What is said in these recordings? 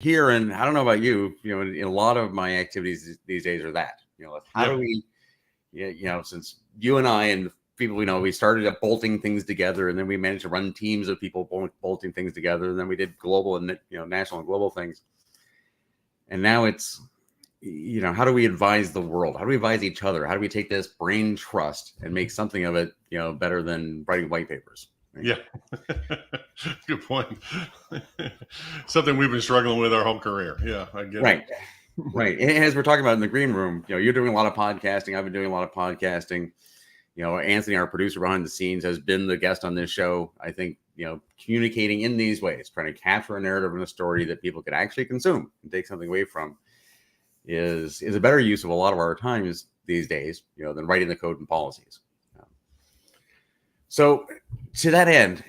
here, and I don't know about you, in a lot of my activities these days are that, how Yeah. do we, yeah, since you and I and people we know, we started at bolting things together, and then we managed to run teams of people bolting things together, and then we did global and national and global things, and now it's, how do we advise the world? How do we advise each other? How do we take this brain trust and make something of it, better than writing white papers? Right? Yeah. Good point. Something we've been struggling with our whole career. Yeah, I get Right. it. Right. And as we're talking about in the green room, you're doing a lot of podcasting. I've been doing a lot of podcasting. Anthony, our producer behind the scenes, has been the guest on this show. I think, communicating in these ways, trying to capture a narrative and a story that people could actually consume and take something away from is a better use of a lot of our times these days, than writing the code and policies. So to that end,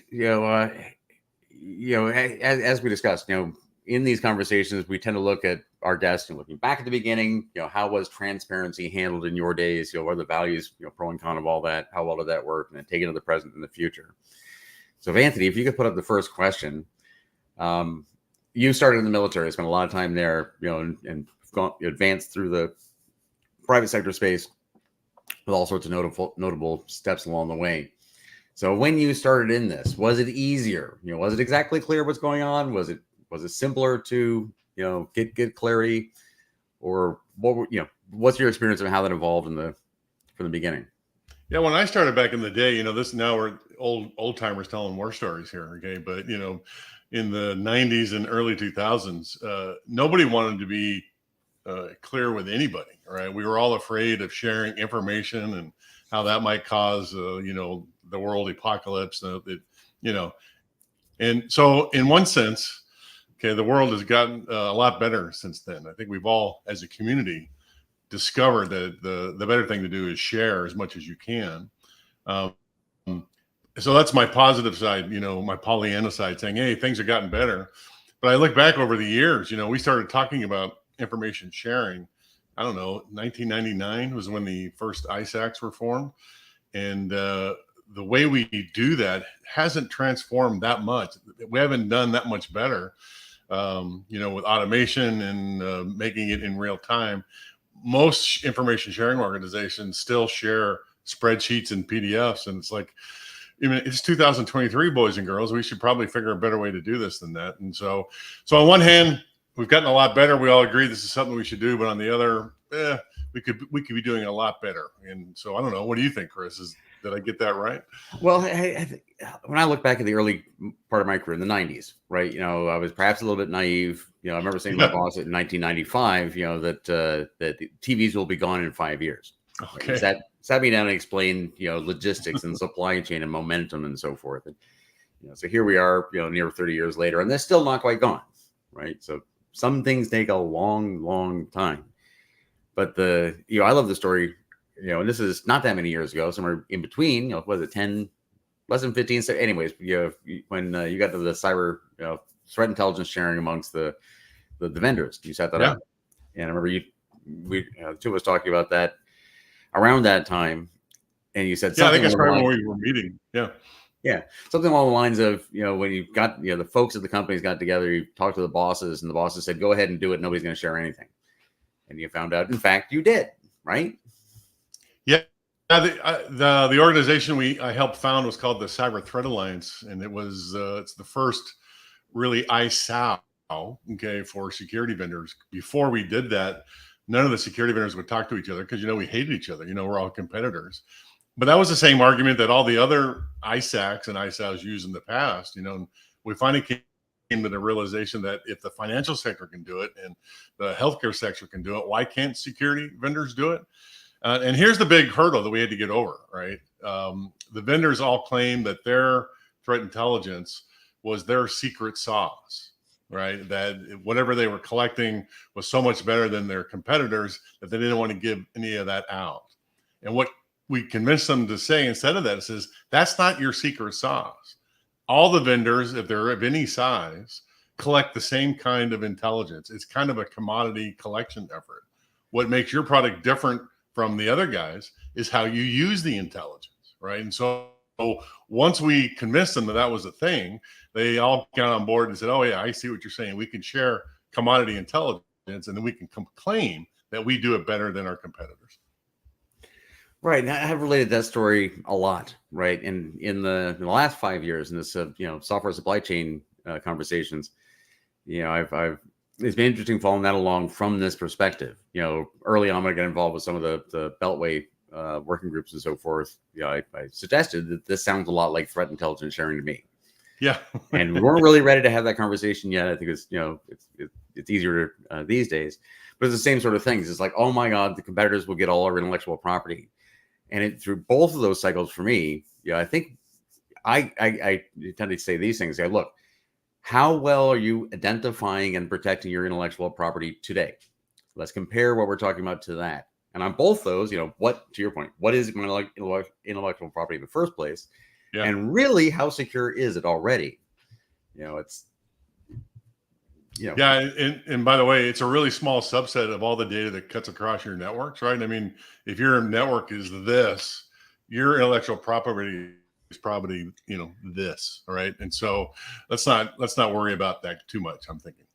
as we discussed, in these conversations, we tend to look at our guests and looking back at the beginning, how was transparency handled in your days? What are the values, pro and con of all that? How well did that work? And then take it to the present and the future. So, Anthony, if you could put up the first question, you started in the military, spent a lot of time there, and advanced through the private sector space with all sorts of notable steps along the way. So, when you started in this, was it easier? Was it exactly clear what's going on? Was it simpler to get clarity, or what's your experience of how that evolved from the beginning? Yeah, when I started back in the day, this now we're old timers telling war stories here, okay? But in the '90s and early 2000s, nobody wanted to be clear with anybody, right? We were all afraid of sharing information and how that might cause, the world apocalypse. And so in one sense, okay, the world has gotten a lot better since then. I think we've all, as a community, discovered that the better thing to do is share as much as you can. So that's my positive side, my Pollyanna side, saying, hey, things have gotten better. But I look back over the years, we started talking about information sharing. I don't know, 1999 was when the first ISACs were formed. And the way we do that hasn't transformed that much. We haven't done that much better, with automation and making it in real time. Most information sharing organizations still share spreadsheets and PDFs. And it's like, it's 2023, boys and girls. We should probably figure a better way to do this than that. And so on one hand, we've gotten a lot better. We all agree this is something we should do. But on the other, we could be doing a lot better. And so I don't know. What do you think, Chris? Did I get that right? Well, when I look back at the early part of my career in the '90s, right, I was perhaps a little bit naive. I remember saying to my boss in 1995, that the TVs will be gone in 5 years. Okay. Right? Sat me down and explained, logistics and supply chain and momentum and so forth. And, so here we are, near 30 years later, and they're still not quite gone, right? So some things take a long, long time. But I love the story. And this is not that many years ago, somewhere in between, was it 10, less than 15? So anyways, when you got to the cyber, threat intelligence sharing amongst the vendors, you set that up. And I remember the two of us talking about that around that time. And you said something. I think that's probably when we were meeting. Yeah. Yeah. Something along the lines of, when you got, the folks at the companies got together, you talked to the bosses, and the bosses said, go ahead and do it. Nobody's going to share anything. And you found out, in fact, you did, right? Yeah, the organization I helped found was called the Cyber Threat Alliance, and it's the first really ISAO, okay, for security vendors. Before we did that, none of the security vendors would talk to each other because we hated each other. We're all competitors. But that was the same argument that all the other ISACs and ISAOs used in the past. And we finally came to the realization that if the financial sector can do it and the healthcare sector can do it, why can't security vendors do it? And here's the big hurdle that we had to get over, right? The vendors all claim that their threat intelligence was their secret sauce, right? That whatever they were collecting was so much better than their competitors that they didn't want to give any of that out. And what we convinced them to say instead of that is, that's not your secret sauce. All the vendors, if they're of any size, collect the same kind of intelligence. It's kind of a commodity collection effort. What makes your product different from the other guys is how you use the intelligence, right? And so once we convinced them that was a thing, they all got on board and said, oh yeah, I see what you're saying. We can share commodity intelligence, and then we can claim that we do it better than our competitors. Right. And I have related that story a lot, right? And in the last 5 years in this, software supply chain conversations, I've it's been interesting following that along from this perspective. Early on, I got involved with some of the Beltway working groups and so forth. I suggested that this sounds a lot like threat intelligence sharing to me. Yeah. And we weren't really ready to have that conversation yet. I think it's easier these days, but it's the same sort of things. It's like, oh my God, the competitors will get all our intellectual property. And through both of those cycles for me, I think I tend to say these things. Look, how well are you identifying and protecting your intellectual property today? Let's compare what we're talking about to that. And on both those, what, to your point, what is my intellectual property in the first place? Yeah. And really, how secure is it already? It's, Yeah. And by the way, it's a really small subset of all the data that cuts across your networks, right? I mean, if your network is this, your intellectual property is probably, this, right? And so let's not worry about that too much, I'm thinking.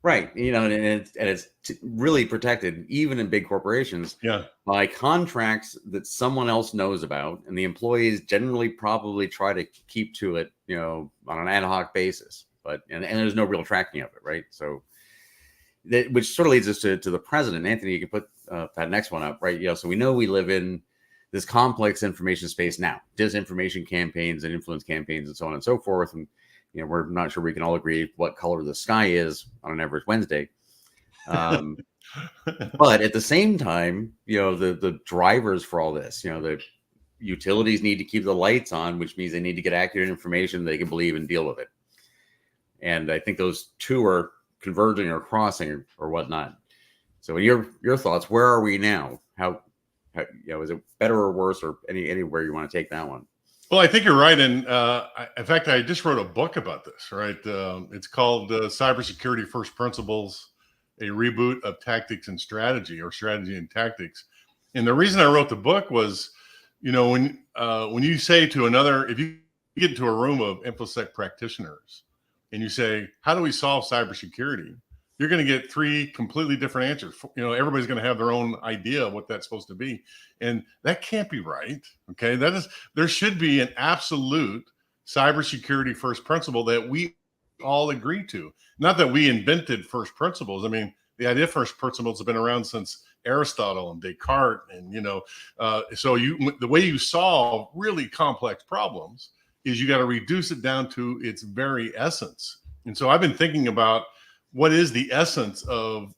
Right. And it's really protected, even in big corporations, by contracts that someone else knows about. And the employees generally probably try to keep to it, on an ad hoc basis. But and there's no real tracking of it. Right. So which sort of leads us to the president. Anthony, you can put that next one up. Right. So we know we live in this complex information space now, disinformation campaigns and influence campaigns and so on and so forth. And we're not sure we can all agree what color the sky is on an average Wednesday. But at the same time, the drivers for all this, the utilities need to keep the lights on, which means they need to get accurate information they can believe and deal with it. And I think those two are converging or crossing or whatnot. So your thoughts, where are we now? How is it better or worse, or anywhere you want to take that one? Well, I think you're right. And in fact, I just wrote a book about this, right? It's called Cybersecurity First Principles, a reboot of tactics and strategy, or strategy and tactics. And the reason I wrote the book was, when you say to another, if you get into a room of InfoSec practitioners and you say, how do we solve cybersecurity? You're going to get three completely different answers. Everybody's going to have their own idea of what that's supposed to be. And that can't be right. Okay. There should be an absolute cybersecurity first principle that we all agree to. Not that we invented first principles. I mean, the idea of first principles have been around since Aristotle and Descartes. And, so the way you solve really complex problems is you got to reduce it down to its very essence. And so I've been thinking about, what is the essence of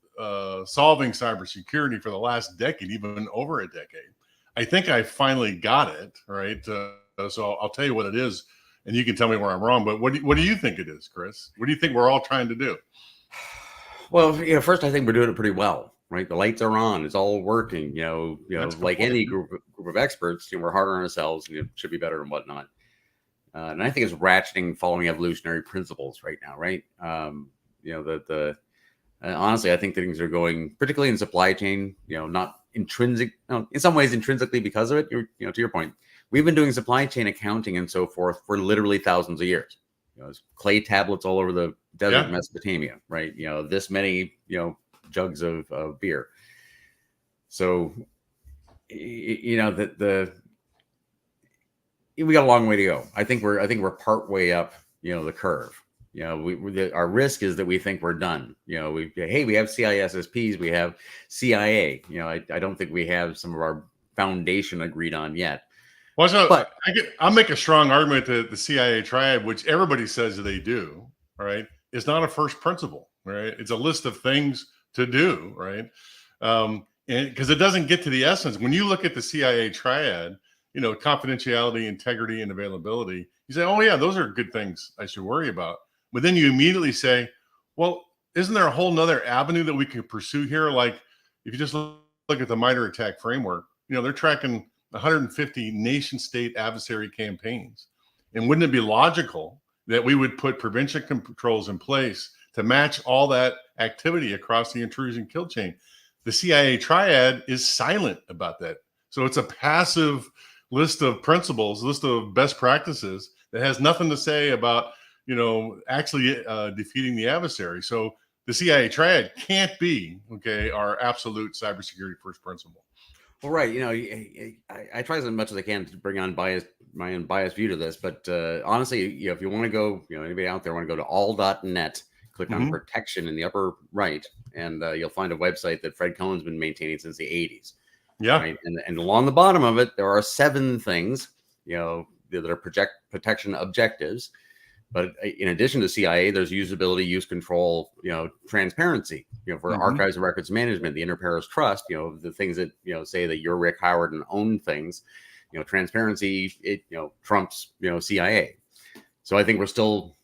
solving cybersecurity for the last decade, even over a decade? I think I finally got it, right? So I'll tell you what it is, and you can tell me where I'm wrong. But what do you think it is, Chris? What do you think we're all trying to do? Well, first, I think we're doing it pretty well, right? The lights are on; it's all working. Like any group of experts, we're hard on ourselves, and it should be better and whatnot. And I think it's ratcheting, following evolutionary principles right now, right? Honestly, I think things are going, particularly in supply chain, not intrinsic, in some ways intrinsically because of it. To your point, we've been doing supply chain accounting and so forth for literally thousands of years. There's clay tablets all over the desert of Mesopotamia, right? This many, jugs of beer. So, we got a long way to go. I think we're part way up, the curve. Our risk is that we think we're done. We have CISSPs, we have CIA. I don't think we have some of our foundation agreed on yet. Well, so I'll make a strong argument that the CIA triad, which everybody says they do, right, is not a first principle, right? It's a list of things to do, right? And because it doesn't get to the essence. When you look at the CIA triad, confidentiality, integrity, and availability, you say, oh yeah, those are good things I should worry about. But then you immediately say, well, isn't there a whole nother avenue that we could pursue here? Like if you just look at the MITRE ATT&CK framework, they're tracking 150 nation state adversary campaigns. And wouldn't it be logical that we would put prevention controls in place to match all that activity across the intrusion kill chain? The CIA triad is silent about that. So it's a passive list of principles, list of best practices that has nothing to say about actually defeating the adversary. So the CIA triad can't be, okay, our absolute cybersecurity first principle. Well, right. I try as much as I can to bring on my own biased view to this, but honestly, if you want to go, anybody out there want to go to all.net, click on protection in the upper right, and you'll find a website that Fred Cohen's been maintaining since the 80s. Yeah. Right. And along the bottom of it, there are 7 things, that are protection objectives. But in addition to CIA, there's usability, use control, transparency, for archives and records management, the inter-pares trust, the things that, say that you're Rick Howard and own things, transparency, it, trumps, CIA. So I think we're still,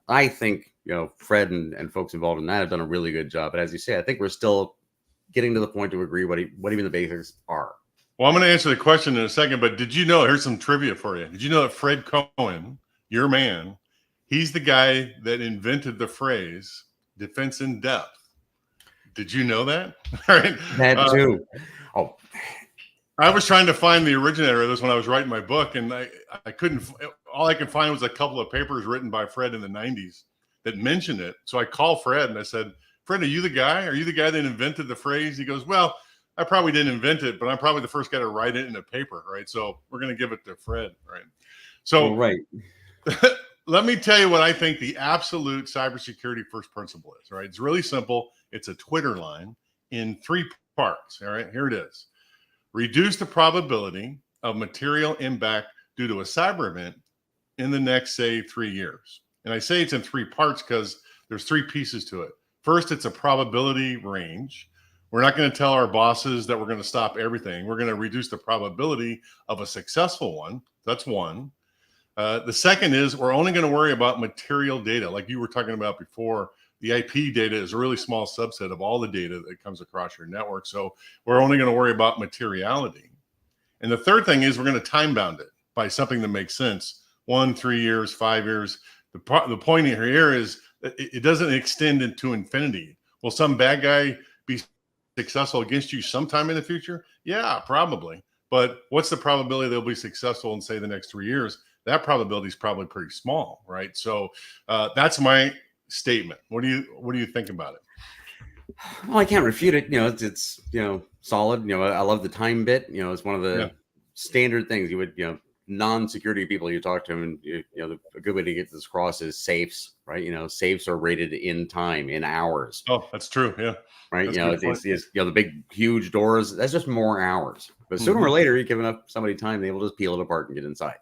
I think, Fred and folks involved in that have done a really good job. But as you say, I think we're still getting to the point to agree what even the basics are. Well, I'm going to answer the question in a second, but did you know, here's some trivia for you. Did you know that Fred Cohen, your man, he's the guy that invented the phrase defense in depth? Did you know that? Right. That too. I was trying to find the originator of this when I was writing my book, and I couldn't. All I could find was a couple of papers written by Fred in the 90s that mentioned it. So I called Fred and I said, Fred, are you the guy? Are you the guy that invented the phrase? He goes, well, I probably didn't invent it, but I'm probably the first guy to write it in a paper, right? So we're going to give it to Fred, right? So right. Let me tell you what I think the absolute cybersecurity first principle is, right? It's really simple. It's a Twitter line in 3 parts, all right? Here it is. Reduce the probability of material impact due to a cyber event in the next, say, 3 years. And I say it's in 3 parts because there's 3 pieces to it. First, it's a probability range. We're not going to tell our bosses that we're going to stop everything. We're going to reduce the probability of a successful one. That's one. The second is we're only going to worry about material data. Like you were talking about before, the IP data is a really small subset of all the data that comes across your network. So we're only going to worry about materiality. And the third thing is we're going to time bound it by something that makes sense. 1, 3 years, 5 years. The point here is it doesn't extend into infinity. Will some bad guy be successful against you sometime in the future? Yeah, probably. But what's the probability they'll be successful in, say, the next 3 years? That probability is probably pretty small, right? So that's my statement. What do you think about it? Well, I can't refute it. It's solid. I love the time bit. It's one of the standard things you would, non-security people you talk to, and a good way to get this across is safes, right? Safes are rated in time, in hours. Oh, that's true. Yeah. Right. It's the big, huge doors. That's just more hours. But sooner or later, you're giving up somebody time, they will just peel it apart and get inside.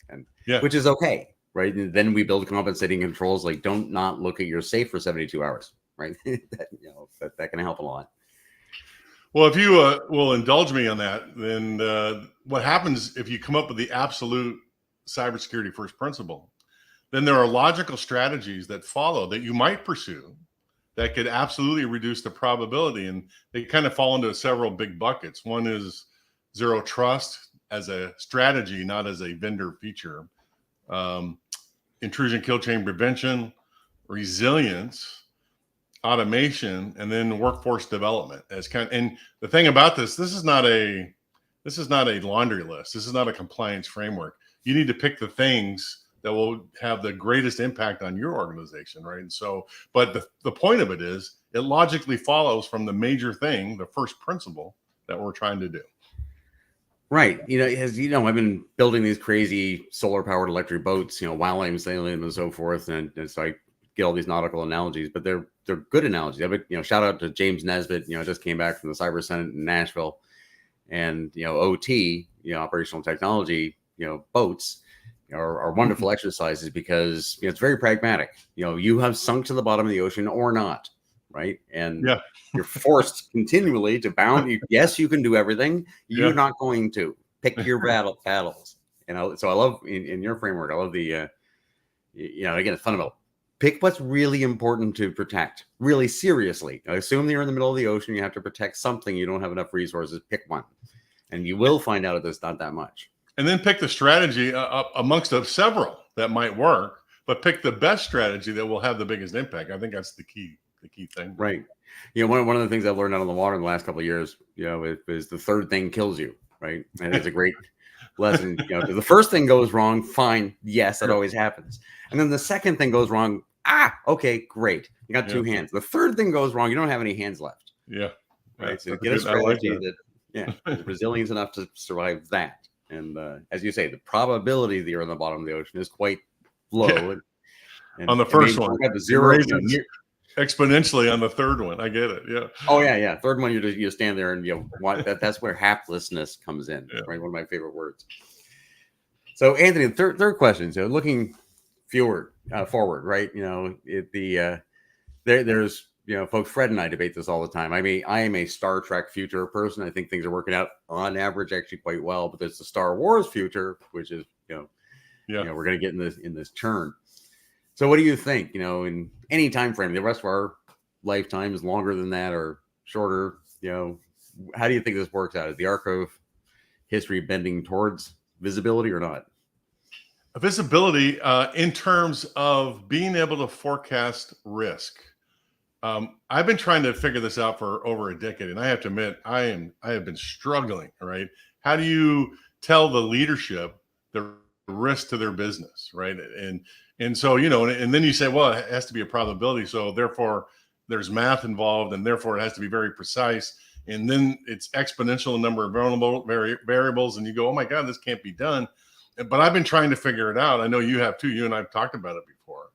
And which is okay. Right. And then we build compensating controls like don't not look at your safe for 72 hours. Right. that can help a lot. Well, if you will indulge me on that, then what happens if you come up with the absolute cybersecurity first principle, then there are logical strategies that follow that you might pursue that could absolutely reduce the probability. And they kind of fall into several big buckets. One is zero trust as a strategy, not as a vendor feature. Intrusion kill chain prevention, resilience, automation, and then workforce development and the thing about this is not a laundry list. This is not a compliance framework. You need to pick the things that will have the greatest impact on your organization, right? And so, but the point of it is it logically follows from the major thing, the first principle that we're trying to do. Right. I've been building these crazy solar powered electric boats, while I'm sailing and so forth. And so I get all these nautical analogies, but they're good analogies. Shout out to James Nesbitt, just came back from the Cyber Senate in Nashville, and, OT, operational technology, boats are wonderful exercises because it's very pragmatic. You have sunk to the bottom of the ocean or not. Right. And you're forced continually to bound. Yes, you can do everything. You're not going to pick your battles. So I love in your framework, I love the, again, it's fundamental. Pick what's really important to protect really seriously. Assume that you're in the middle of the ocean. You have to protect something. You don't have enough resources. Pick one. And you will find out that it's not that much. And then pick the strategy amongst several that might work, but pick the best strategy that will have the biggest impact. I think that's the key thing. Right. One of the things I've learned out on the water in the last couple of years, is the third thing kills you. Right. And it's a great lesson. The first thing goes wrong. Fine. Yes, that always happens. And then the second thing goes wrong. Okay, great. You got two hands. The third thing goes wrong. You don't have any hands left. Yeah. Right. So That's get a good. I like strategy that is resilient enough to survive that. And as you say, the probability that you're on the bottom of the ocean is quite low. And on the first one, you have the it zero raises exponentially on the third one. I get it. Yeah. Oh yeah. Third one, you stand there and that's where haplessness comes in. Yeah. Right. One of my favorite words. So Anthony, the third question. So looking forward, right? There's folks. Fred and I debate this all the time. I mean, I am a Star Trek future person. I think things are working out on average actually quite well. But there's the Star Wars future, which is we're going to get in this turn. So what do you think? In any time frame, the rest of our lifetime is longer than that or shorter. How do you think this works out? Is the arc of history bending towards visibility or not? Visibility in terms of being able to forecast risk. I've been trying to figure this out for over a decade, and I have to admit, I have been struggling. Right? How do you tell the leadership the risk to their business, right? And so and then you say, well, it has to be a probability, so therefore there's math involved, and therefore it has to be very precise, and then it's exponential in number of vulnerable variables, and you go, oh my God, this can't be done. But I've been trying to figure it out. I know you have too. You and I've talked about it before.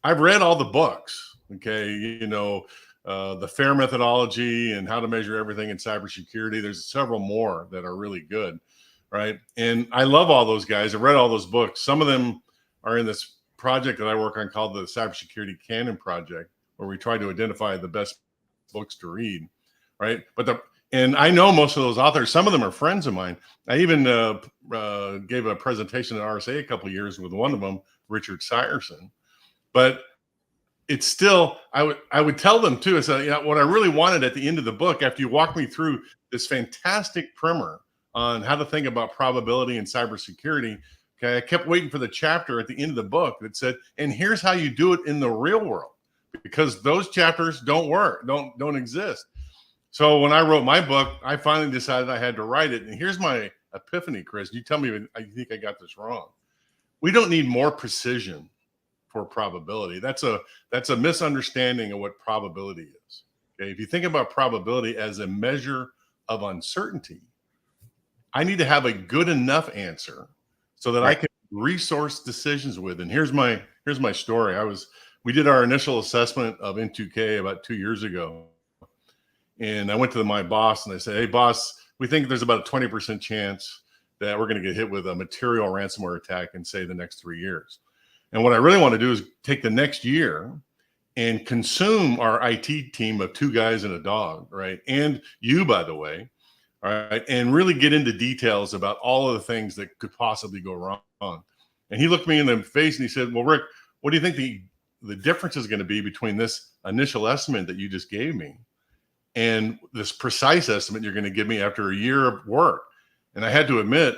I've read all the books. Okay, the FAIR methodology and how to measure everything in cybersecurity. There's several more that are really good, right? And I love all those guys. I read all those books. Some of them are in this project that I work on called the Cybersecurity Canon Project, where we try to identify the best books to read, right? And I know most of those authors. Some of them are friends of mine. I even gave a presentation at RSA a couple of years with one of them, Richard Sierson. But it's still, I would tell them too, is what I really wanted at the end of the book, after you walk me through this fantastic primer on how to think about probability and cybersecurity. Okay, I kept waiting for the chapter at the end of the book that said, and here's how you do it in the real world, because those chapters don't work, don't exist. So when I wrote my book, I finally decided I had to write it. And here's my epiphany, Chris. You tell me if you think I got this wrong. We don't need more precision for probability. That's a misunderstanding of what probability is. Okay, if you think about probability as a measure of uncertainty, I need to have a good enough answer so that I can resource decisions with. And here's my story. We did our initial assessment of N2K about 2 years ago. And I went to my boss and I said, hey, boss, we think there's about a 20% chance that we're going to get hit with a material ransomware attack in, say, the next 3 years. And what I really want to do is take the next year and consume our IT team of 2 guys and a dog, right? And you, by the way, all right, and really get into details about all of the things that could possibly go wrong. And he looked me in the face and he said, well, Rick, what do you think the difference is going to be between this initial estimate that you just gave me and this precise estimate you're going to give me after a year of work? And I had to admit,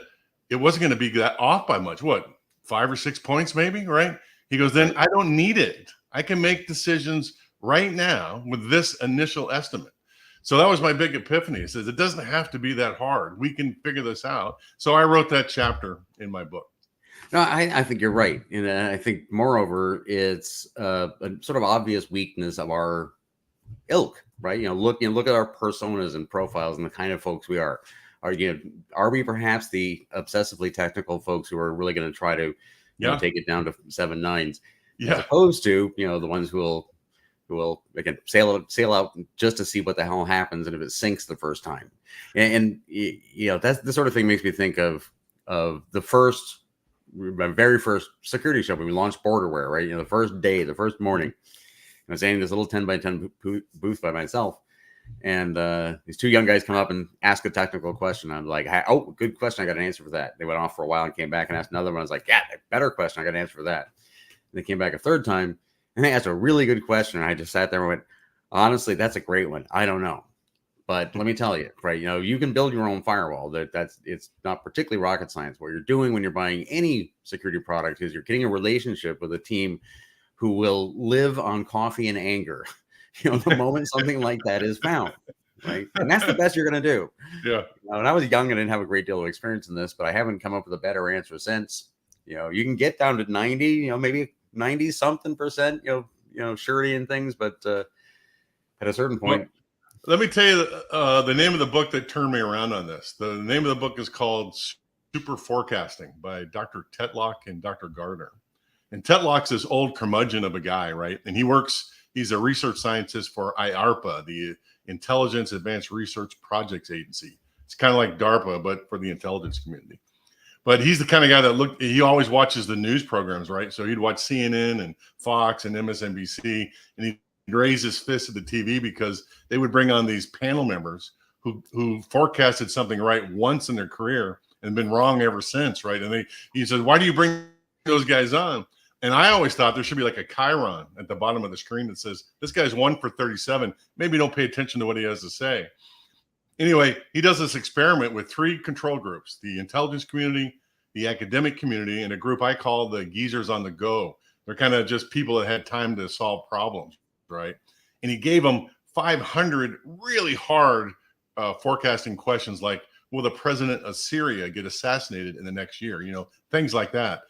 it wasn't going to be that off by much. What, 5 or 6 points maybe, right? He goes, then I don't need it. I can make decisions right now with this initial estimate. So that was my big epiphany. It says it doesn't have to be that hard. We can figure this out. So I wrote that chapter in my book. No, I think you're right. And I think, moreover, it's a sort of obvious weakness of our ilk, right? Look at our personas and profiles and the kind of folks we are. Are we perhaps the obsessively technical folks who are really going to try to take it down to 7 nines, as opposed to the ones who will again sail out just to see what the hell happens, and if it sinks the first time, and that's the sort of thing makes me think of my very first security show when we launched Borderware, right? The first day, the first morning, I was in this little 10 by 10 booth by myself. And these 2 young guys come up and ask a technical question. I'm like, oh, good question. I got an answer for that. They went off for a while and came back and asked another one. I was like, yeah, better question. I got an answer for that. And they came back a third time and they asked a really good question. And I just sat there and went, honestly, that's a great one. I don't know. But let me tell you, right? You can build your own firewall. It's not particularly rocket science. What you're doing when you're buying any security product is you're getting a relationship with a team who will live on coffee and anger. The moment something like that is found, right? And that's the best you're going to do. Yeah. When I was young, I didn't have a great deal of experience in this, but I haven't come up with a better answer since. You can get down to 90, maybe 90 something percent, surety and things, but at a certain point. Let me tell you the name of the book that turned me around on this. The name of the book is called Super Forecasting by Dr. Tetlock and Dr. Gardner. And Tetlock's this old curmudgeon of a guy, right? And he's a research scientist for IARPA, the Intelligence Advanced Research Projects Agency. It's kind of like DARPA, but for the intelligence community. But he's the kind of guy he always watches the news programs, right? So he'd watch CNN and Fox and MSNBC, and he'd raise his fist at the TV because they would bring on these panel members who forecasted something right once in their career and been wrong ever since, right? And he said, why do you bring those guys on? And I always thought there should be like a chyron at the bottom of the screen that says, this guy's 1 for 37. Maybe don't pay attention to what he has to say. Anyway, he does this experiment with 3 control groups, the intelligence community, the academic community, and a group I call the geezers on the go. They're kind of just people that had time to solve problems, right? And he gave them 500 really hard forecasting questions like, will the president of Syria get assassinated in the next year? Things like that.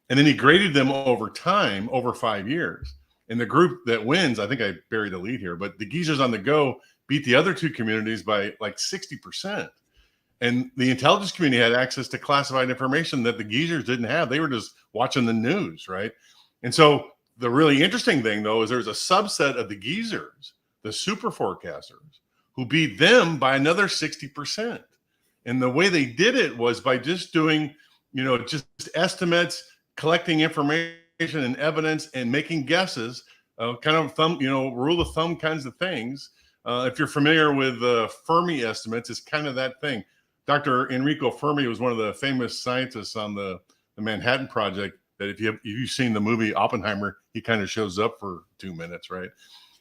And then he graded them over time, over 5 years. And the group that wins, I think I buried the lead here, but the geezers on the go beat the other 2 communities by like 60%. And the intelligence community had access to classified information that the geezers didn't have. They were just watching the news, right? And so the really interesting thing, though, is there's a subset of the geezers, the super forecasters, who beat them by another 60%. And the way they did it was by just doing, just estimates, collecting information and evidence, and making guesses, kind of rule of thumb kinds of things. If you're familiar with Fermi estimates, it's kind of that thing. Dr. Enrico Fermi was one of the famous scientists on the Manhattan Project that if you've seen the movie Oppenheimer, he kind of shows up for 2 minutes, right?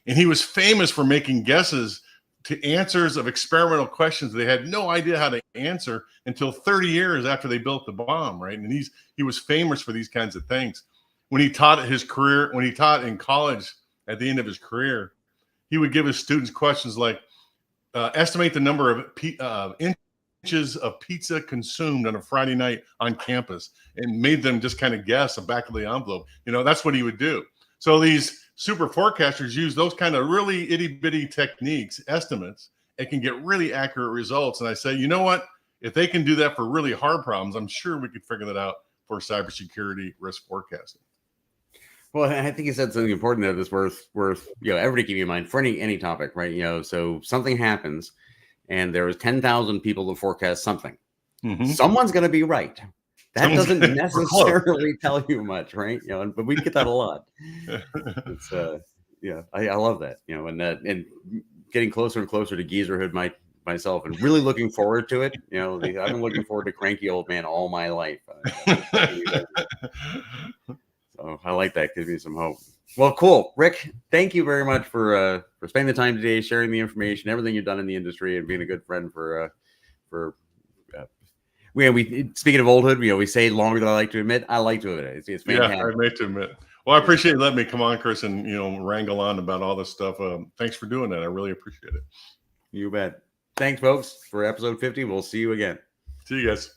And he was famous for making guesses to answers of experimental questions they had no idea how to answer until 30 years after they built the bomb, right? And he was famous for these kinds of things. When he taught in college at the end of his career, he would give his students questions like, estimate the number of inches of pizza consumed on a Friday night on campus, and made them just kind of guess the back of the envelope. That's what he would do. So these super forecasters use those kind of really itty bitty techniques, estimates, and can get really accurate results. And I say, you know what? If they can do that for really hard problems, I'm sure we could figure that out for cybersecurity risk forecasting. Well, I think you said something important there that's worth everybody keeping in mind for any topic, right? So something happens, and there was 10,000 people to forecast something. Mm-hmm. Someone's going to be right. That doesn't necessarily tell you much, right? But we get that a lot. It's I love that, and getting closer and closer to geezerhood myself, and really looking forward to it. I've been looking forward to Cranky Old Man all my life. So I like that. Gives me some hope. Well, cool, Rick. Thank you very much for spending the time today, sharing the information, everything you've done in the industry, and being a good friend we speaking of oldhood, we say longer than I like to admit. I like to admit it's fantastic. Yeah, I made to admit. Well, I appreciate you letting me come on, Chris, and wrangle on about all this stuff. Thanks for doing that. I really appreciate it. You bet. Thanks, folks, for episode 50. We'll see you again. See you guys.